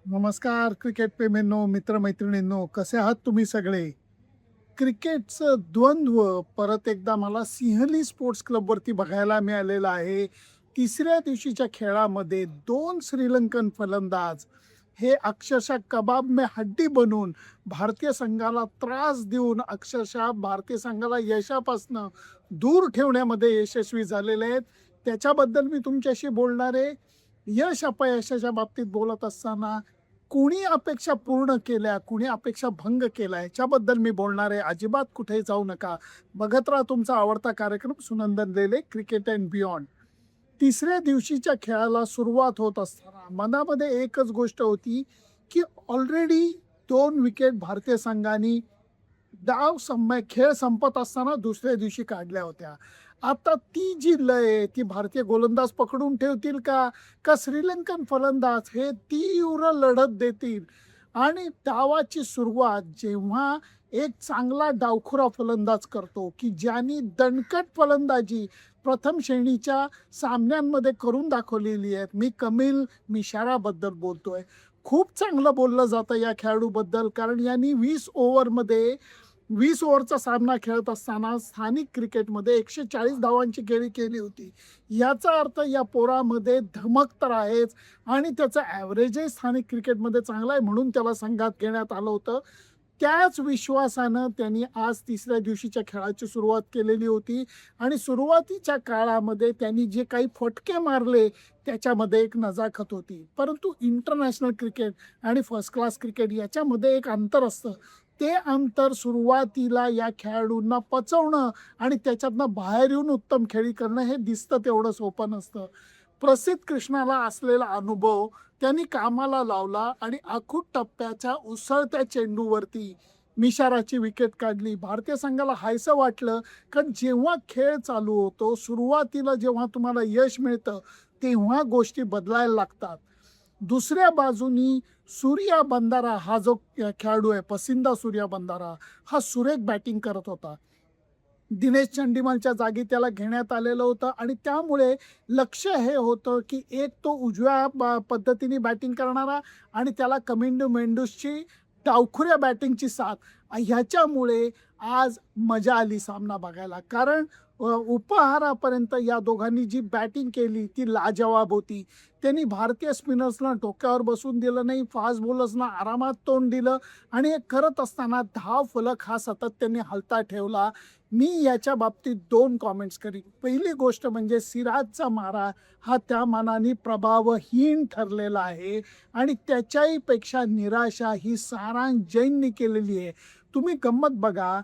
नमस्कार क्रिकेट प्रेमींनो, मित्रमैत्रिणींनो, कसे आहात तुम्ही सगळे? क्रिकेटचं द्वंद्व परत एकदा मला सिंहली स्पोर्ट्स क्लबवरती बघायला मिळालेलं आहे. तिसऱ्या दिवशीच्या खेळामध्ये 2 श्रीलंकन फलंदाज हे अक्षरशः कबाब में हड्डी बनून भारतीय संघाला त्रास देऊन अक्षरशः भारतीय संघाला यशापासनं दूर ठेवण्यामध्ये यशस्वी झालेले आहेत. त्याच्याबद्दल मी तुमच्याशी बोलणार आहे. यश अपयशाच्या बाबतीत बोलत असताना कुणी अपेक्षा पूर्ण केल्या, कुणी अपेक्षा भंग केला याच्याबद्दल मी बोलणार आहे. अजिबात कुठेही जाऊ नका. बघत राहा तुमचा आवडता कार्यक्रम सुनंदन लेले क्रिकेट अँड बियॉन्ड. तिसऱ्या दिवशीच्या खेळाला सुरुवात होत असताना मनामध्ये एकच गोष्ट होती, की ऑलरेडी 2 विकेट भारतीय संघाने खेळ संपत असताना दुसऱ्या दिवशी काढल्या होत्या. आता ती जी लय आहे, ती भारतीय गोलंदाज पकडून ठेवतील का? का श्रीलंकन फलंदाज हे तीव्र लढत देतील? आणि डावाची सुरुवात जेव्हा एक चांगला डावखुरा फलंदाज करतो, की ज्यानी दणकट फलंदाजी प्रथम श्रेणीच्या सामन्यांमध्ये करून दाखवलेली आहे. मी कमिल मिशाराबद्दल बोलतोय. खूप चांगलं बोललं जातं या खेळाडूबद्दल, कारण यांनी 20 ओव्हरचा सामना खेळत असताना स्थानिक क्रिकेटमध्ये 140 धावांची खेळी केली होती. याचा अर्थ या पोरामध्ये धमक तर आहेच आणि त्याचं ॲव्हरेजही स्थानिक क्रिकेटमध्ये चांगलं आहे, म्हणून त्याला संघात घेण्यात आलं होतं. त्याच विश्वासानं त्यांनी आज तिसऱ्या दिवशीच्या खेळाची सुरुवात केलेली होती आणि सुरुवातीच्या काळामध्ये त्यांनी जे काही फटके मारले त्याच्यामध्ये एक नजाकत होती. परंतु इंटरनॅशनल क्रिकेट आणि फर्स्ट क्लास क्रिकेट याच्यामध्ये एक अंतर असतं. ते अंतर सुरुवातीला या खेळाडूंना पचवणं आणि त्याच्यातनं बाहेर येऊन उत्तम खेळी करणं हे दिसतं तेवढं सोपं नसतं. प्रसिद्ध कृष्णाला असलेला अनुभव त्यांनी कामाला लावला आणि आखूड टप्प्याच्या उसळत्या चेंडूवरती मिशाराची विकेट काढली. भारतीय संघाला हायसं वाटलं, कारण जेव्हा खेळ चालू होतो, सुरुवातीला जेव्हा तुम्हाला यश मिळतं, तेव्हा गोष्टी बदलायला लागतात. दुसऱ्या बाजूनी सूर्या बंधारा हा जो खेळाडू आहे, पसिंदा सूर्या बंधारा, हा सुरेख बॅटिंग करत होता. दिनेश चंडीमलच्या जागी त्याला घेण्यात आलेलं होतं आणि त्यामुळे लक्ष हे होतं, की एक तो उजव्या पद्धतीने बॅटिंग करणारा आणि त्याला कमिंडो मेंडूसची डावखुऱ्या बॅटिंगची साथ. ह्याच्यामुळे आज मजा आली सामना बघायला. कारण उपहारापर्यंत या दोघांनी जी बॅटिंग केली ती लाजवाब होती. त्यांनी भारतीय स्पिनर्सला डोक्यावर बसून दिलं नाही, फास्ट बॉलर्सना आरामात तोंड दिलं आणि हे करत असताना धाव फलक हा सातत्याने हलता ठेवला. मी याच्या बाबतीत 2 कॉमेंट्स करीन. पहिली गोष्ट म्हणजे सिराजचा मारा हा त्या मानाने प्रभावहीन ठरलेला आहे आणि त्याच्याही पेक्षा निराशा ही सारांश जैननी केलेली आहे. तुम्ही गंमत बघा,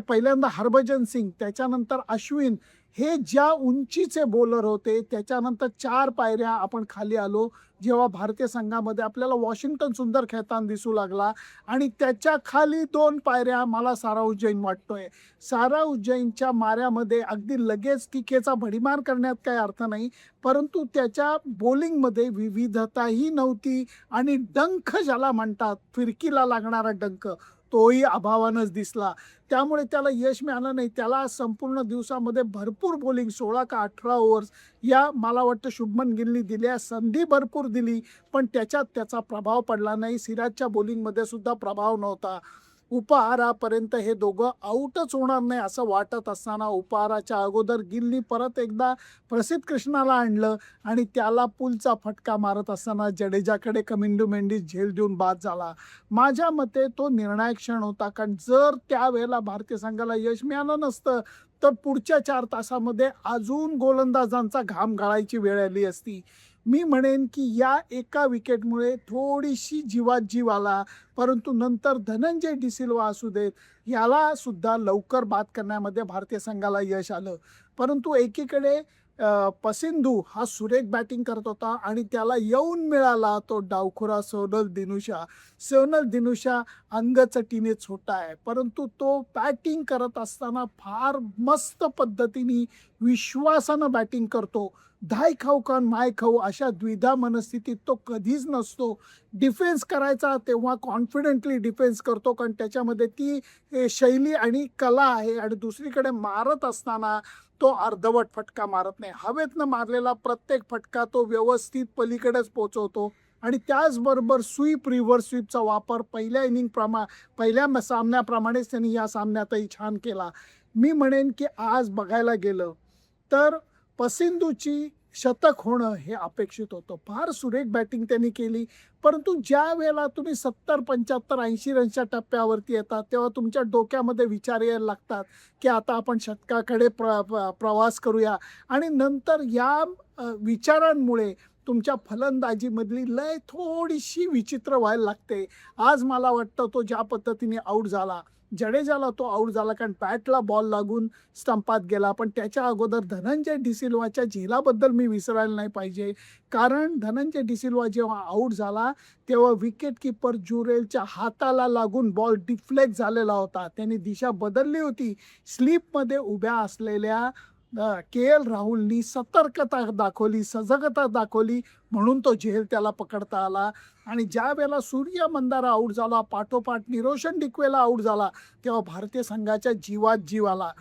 पहिल्यांदा हरभजन सिंग, त्याच्यानंतर अश्विन हे ज्या उंचीचे बॉलर होते, त्याच्यानंतर 4 पायऱ्या आपण खाली आलो, जेव्हा भारतीय संघामध्ये आपल्याला वॉशिंग्टन सुंदर खेळताना दिसू लागला आणि त्याच्या खाली 2 पायऱ्या मला सारा उज्जैन वाटतोय. सारा उज्जैनच्या माऱ्यामध्ये अगदी लगेच टीकेचा भडीमार करण्यात काही अर्थ नाही, परंतु त्याच्या बॉलिंगमध्ये विविधताही नव्हती आणि डंख ज्याला म्हणतात, फिरकीला लागणारा डंख, तोही अभावानंच दिसला. त्यामुळे त्याला यश मिळालं नाही. त्याला संपूर्ण दिवसामध्ये भरपूर बॉलिंग 16 का 18 ओव्हर्स या मला वाटतं शुभमन गिलनी दिल्या. संधी भरपूर दिली, पण त्याच्यात त्याचा प्रभाव पडला नाही. सिराजच्या बॉलिंगमध्ये सुद्धा प्रभाव नव्हता. उपहारापर्यंत हे दोघं आऊटच होणार नाही असं वाटत असताना उपहाराच्या अगोदर गिलनी परत एकदा प्रसिद्ध कृष्णाला आणलं आणि त्याला पुलचा फटका मारत असताना जडेजाकडे कमिंडू मेंडीस झेल देऊन बाद झाला. माझ्या मते तो निर्णायक क्षण होता, कारण जर त्यावेळेला भारतीय संघाला यश मिळालं नसतं तर पुढच्या 4 तासामध्ये अजून गोलंदाजांचा घाम गाळायची वेळ आली असती. मी म्हणेन की या एका विकेटमुळे थोडीशी जीवात जीव आला, परंतु नंतर धनंजय डिसिल्वा असू देत, याला सुद्धा लवकर बाद करण्यामध्ये भारतीय संघाला यश आलं. परंतु एकीकडे पसिंधू हा सुरेख बॅटिंग करत होता आणि त्याला येऊन मिळाला तो डावखुरा सोनल दिनुशा. सोनल दिनुशा अंगचटीने छोटा आहे, परंतु तो बॅटिंग करत असताना फार मस्त पद्धतीने विश्वासानं बॅटिंग करतो. धाय खाऊ का माय खाऊ अशा द्विधा मनस्थितीत तो कधीच नसतो. डिफेन्स करायचा तेव्हा कॉन्फिडेंटली डिफेन्स करतो, कारण त्याच्यामध्ये ती शैली आणि कला आहे. आणि दुसरीकडे मारत असताना तो अर्धवट फटका मारत नाही. हवेतनं मारलेला प्रत्येक फटका तो व्यवस्थित पलीकडेच पोहोचवतो. आणि त्याचबरोबर स्वीप रिव्हर्स स्वीपचा वापर पहिल्या सामन्याप्रमाणेच त्यांनी या सामन्यातही छान केला. मी म्हणेन की आज बघायला गेलं तर पसिंधूची शतक होणं हे अपेक्षित होतं. फार सुरेख बॅटिंग त्यांनी केली, परंतु ज्या वेळेला तुम्ही 70, 75, 80 रन्सच्या टप्प्यावरती येतात तेव्हा तुमच्या डोक्यामध्ये विचार यायला लागतात की आता आपण शतकाकडे प्रवास करूया आणि नंतर या विचारांमुळे तुमच्या फलंदाजीमधली लय थोडीशी विचित्र व्हायला लागते. आज मला वाटतं तो ज्या पद्धतीने आऊट झाला, जडेजाला तो आऊट झाला कारण बॅटला बॉल लागून स्टंपात गेला. पण त्याच्या अगोदर धनंजय डिसिल्वाच्या झेलाबद्दल मी विसरायला नाही पाहिजे. कारण धनंजय डिसिल्वा जेव्हा आऊट झाला तेव्हा विकेट कीपर ज्युरेलच्या हाताला लागून बॉल डिफ्लेक्ट झालेला होता. त्याने दिशा बदलली होती. स्लिपमध्ये उभ्या असलेल्या के.एल. राहुलनी सतर्कता दाखवली, सजगता दाखवली, म्हणून तो झेल त्याला पकडता आला. आणि ज्या वेळेला सूर्य मंदारा आऊट झाला, पाठोपाठ निरोशन डिकवेला आऊट झाला, तेव्हा भारतीय संघाच्या जीवात जीव आला.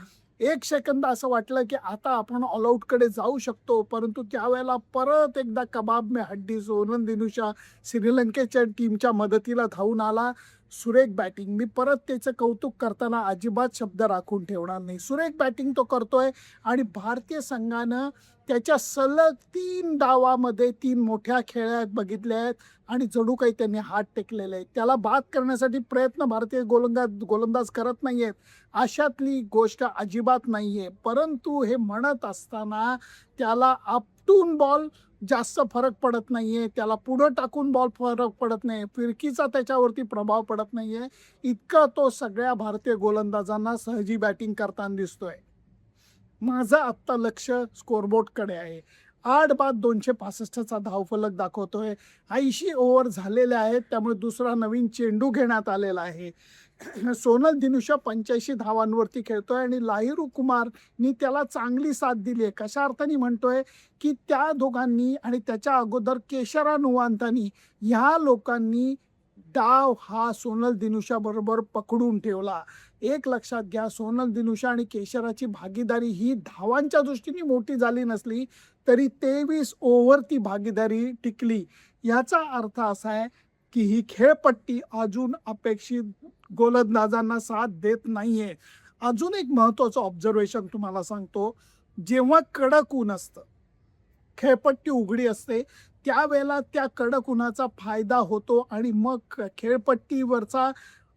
एक सेकंद असं वाटलं की आता आपण ऑलआउटकडे जाऊ शकतो, परंतु त्यावेळेला परत एकदा कबाब में हड्डी सोनल दिनुशा श्रीलंकेच्या टीमच्या मदतीला धावून आला. सुरेख बॅटिंग, मी परत त्याचं कौतुक करताना अजिबात शब्द राखून ठेवणार नाही. सुरेख बॅटिंग तो करतोय आणि भारतीय संघानं त्याच्या सलग 3 डावामध्ये 3 मोठ्या खेळ्या बघितल्या आहेत आणि जणू काही त्यांनी हात टेकलेले आहेत. त्याला बाद करण्यासाठी प्रयत्न भारतीय गोलंदाज करत नाही आहेत, अशातली गोष्ट अजिबात नाही आहे. परंतु हे म्हणत असताना त्याला आपटून बॉल जास्त फरक पडत नाही आहे, त्याला पुढं टाकून बॉल फरक पडत नाही, फिरकीचा त्याच्यावरती प्रभाव पडत नाही आहे. इतका तो सगळ्या भारतीय गोलंदाजांना सहजी बॅटिंग करताना दिसतोय. माझं आत्ता लक्ष स्कोरबोर्डकडे आहे. 8 बाद 265चा धावफलक दाखवतोय. 80 ओव्हर झालेल्या आहेत, त्यामुळे दुसरा नवीन चेंडू घेण्यात आलेला आहे. सोनल दिनुशा 85 धावांवरती खेळतोय आणि लाहिरू कुमारनी त्याला चांगली साथ दिली आहे. कशा अर्थाने म्हणतोय की त्या दोघांनी आणि त्याच्या अगोदर केशरन नवांतानी ह्या लोकांनी डाव हा सोनल दिनुशा बरोबर पकडून ठेवला. एक लक्षात घ्या, सोनल दिनुशा आणि केशराची भागीदारी ही धावांच्या दृष्टीने मोठी झाली नसली तरी 23 ओव्हर ती भागीदारी टिकली. याचा अर्थ असा आहे की ही खेळपट्टी अजून अपेक्षित गोलंदाजांना साथ देत नाहीये. अजून एक महत्त्वाचं ऑब्झर्वेशन तुम्हाला सांगतो, जेव्हा कडक ऊन असतं, खेळपट्टी उघडी असते, त्यावेळेला त्या कडक उन्हाचा फायदा होतो आणि मग खेळपट्टीवरचा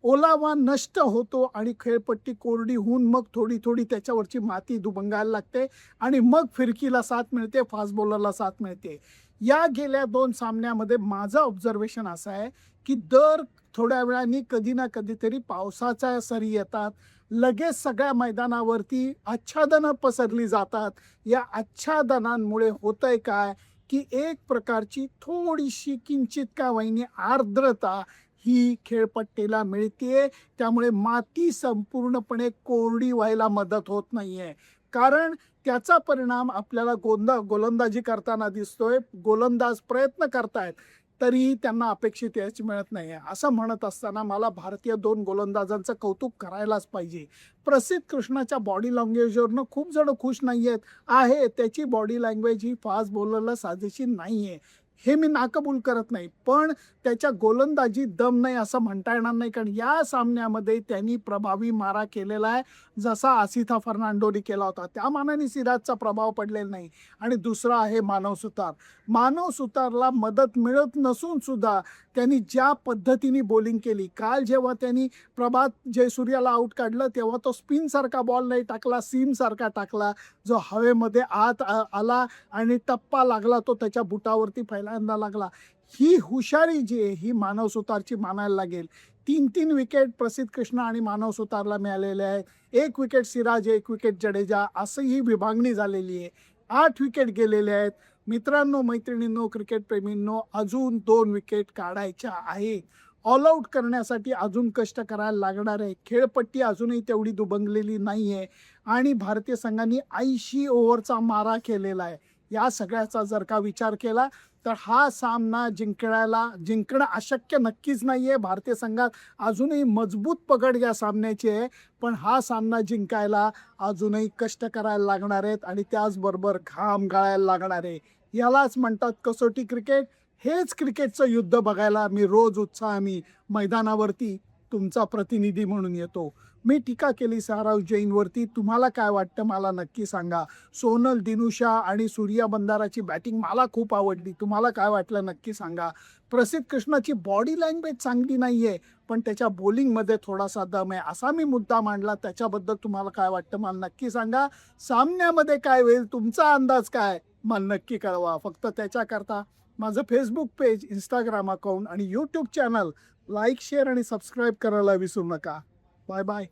ओलावा नष्ट होतो आणि खेळपट्टी कोरडी होऊन मग थोडी थोडी त्याच्यावरची माती दुभंगायला लागते आणि मग फिरकीला साथ मिळते, फास्ट बॉलरला साथ मिळते. या गेल्या 2 सामन्यामध्ये माझं ऑब्झर्वेशन असं आहे की दर थोड्या वेळाने कधी ना कधीतरी पावसाच्या सरी येतात, लगेच सगळ्या मैदानावरती आच्छादनं पसरली जातात. या आच्छादनांमुळे होतंय काय की एक प्रकारची थोडीशी किंचित का होईना आर्द्रता ही खेळपट्टीला मिळते. त्यामुळे माती संपूर्णपणे कोरडी व्हायला मदत होत नाहीये, कारण त्याचा परिणाम आपल्याला गोलंदाजी करताना दिसतोय. गोलंदाज प्रयत्न करतायत तरीही त्यांना अपेक्षित यश मिळत नाही आहे. असं म्हणत असताना मला भारतीय 2 गोलंदाजांचं कौतुक करायलाच पाहिजे. प्रसिद्ध कृष्णाच्या बॉडी लँग्वेजवरनं खूप जण खुश नाही आहेत. त्याची बॉडी लँग्वेज ही फास्ट बॉलरला साजेशी नाही आहे, हे मी नाकबूल करत नाही, पण त्याच्या गोलंदाजी दम नाही असं म्हणता येणार नाही. कारण या सामन्यामध्ये त्यांनी प्रभावी मारा केलेला आहे, जसा आसिथा फर्नांडोनी केला होता. त्या मानाने सिराजचा प्रभाव पडलेला नाही. आणि दुसरा आहे मानव सुतार. मानव सुतारला मदत मिळत नसून सुद्धा त्यांनी ज्या पद्धतीने बॉलिंग केली, काल जेव्हा त्यांनी प्रभात जयसूर्याला आऊट काढलं तेव्हा तो स्पिनसारखा बॉल नाही टाकला, सीमसारखा टाकला, जो हवेमध्ये आत आला आणि टप्पा लागला तो त्याच्या बुटावरती पहिल्यांदा लागला. ही हुशारी जी आहे ही मानव सुतारची मानायला लागेल. 3-3 विकेट प्रसिद्ध कृष्णा आणि मानव सुतारला मिळालेले आहेत. 1 विकेट सिराज, 1 विकेट जडेजा, असं ही विभागणी झालेली आहे. 8 विकेट गेलेले आहेत. मित्रांनो, मैत्रिणींनो, क्रिकेट प्रेमींनो, अजून 2 विकेट काढायच्या आहेत. ऑल आऊट करण्यासाठी अजून कष्ट करायला लागणार आहे. खेळपट्टी अजूनही तेवढी दुभंगलेली नाही आहे आणि भारतीय संघाने 80 ओव्हरचा मारा केलेला आहे. या सगळ्याचा जर का विचार केला तर हा सामना जिंकणं अशक्य नक्कीच नाही आहे. भारतीय संघात अजूनही मजबूत पकड या सामन्याची आहे, पण हा सामना जिंकायला अजूनही कष्ट करायला लागणार आहेत आणि त्याचबरोबर घाम गाळायला लागणार आहे. यालाच म्हणतात कसोटी क्रिकेट. हेच क्रिकेटचं युद्ध बघायला मी रोज उत्साहाने मैदानावरती तुमचा प्रतिनिधी म्हणून येतो. मी टीका केली साराव जैनवरती. तुम्हाला काय वाटतं मला नक्की सांगा. सोनल दिनुशा आणि सूर्या बंधाराची बॅटिंग मला खूप आवडली. तुम्हाला काय वाटलं नक्की सांगा. प्रसिद्ध कृष्णाची बॉडी लँग्वेज चांगली नाहीये, पण त्याच्या बॉलिंगमध्ये थोडासा दम आहे, असा मी मुद्दा मांडला. त्याच्याबद्दल तुम्हाला काय वाटतं मला नक्की सांगा. सामन्यामध्ये काय होईल तुमचा अंदाज काय मला नक्की कळवा. फक्त त्याच्याकरता माझं फेसबुक पेज, इंस्टाग्राम अकाउंट आणि यूट्यूब चॅनल लाईक, शेअर आणि सबस्क्राईब करायला विसरू नका. Bye bye.